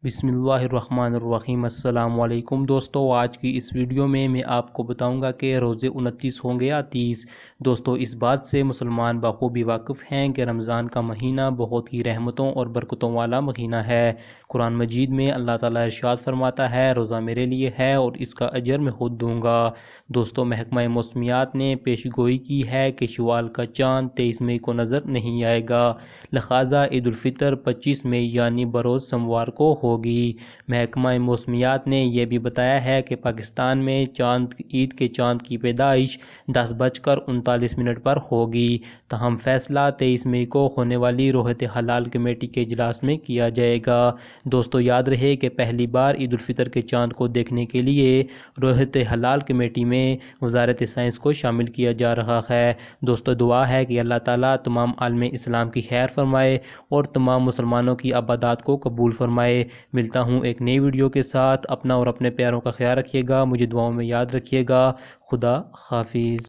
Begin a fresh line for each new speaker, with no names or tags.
بسم اللہ الرحمن الرحیم۔ السلام علیکم دوستو، آج کی اس ویڈیو میں آپ کو بتاؤں گا کہ روزے 29 ہوں گے یا 30۔ دوستو اس بات سے مسلمان بخوبی واقف ہیں کہ رمضان کا مہینہ بہت ہی رحمتوں اور برکتوں والا مہینہ ہے۔ قرآن مجید میں اللہ تعالیٰ ارشاد فرماتا ہے، روزہ میرے لیے ہے اور اس کا اجر میں خود دوں گا۔ دوستو محکمہ موسمیات نے پیش گوئی کی ہے کہ شوال کا چاند 23 مئی کو نظر نہیں آئے گا، لہذا عید الفطر 25 مئی یعنی بروز سوموار کو ہوگی۔ محکمہ موسمیات نے یہ بھی بتایا ہے کہ پاکستان میں عید کے چاند کی پیدائش 10:39 پر ہوگی، تاہم فیصلہ 23 مئی کو ہونے والی روحت حلال کمیٹی کے اجلاس میں کیا جائے گا۔ دوستو یاد رہے کہ پہلی بار عید الفطر کے چاند کو دیکھنے کے لیے روحت حلال کمیٹی میں وزارت سائنس کو شامل کیا جا رہا ہے۔ دوستو دعا ہے کہ اللہ تعالیٰ تمام عالم اسلام کی خیر فرمائے اور تمام مسلمانوں کی عبادات کو قبول فرمائے۔ ملتا ہوں ایک نئی ویڈیو کے ساتھ، اپنا اور اپنے پیاروں کا خیال رکھیے گا، مجھے دعاؤں میں یاد رکھیے گا۔ خدا حافظ۔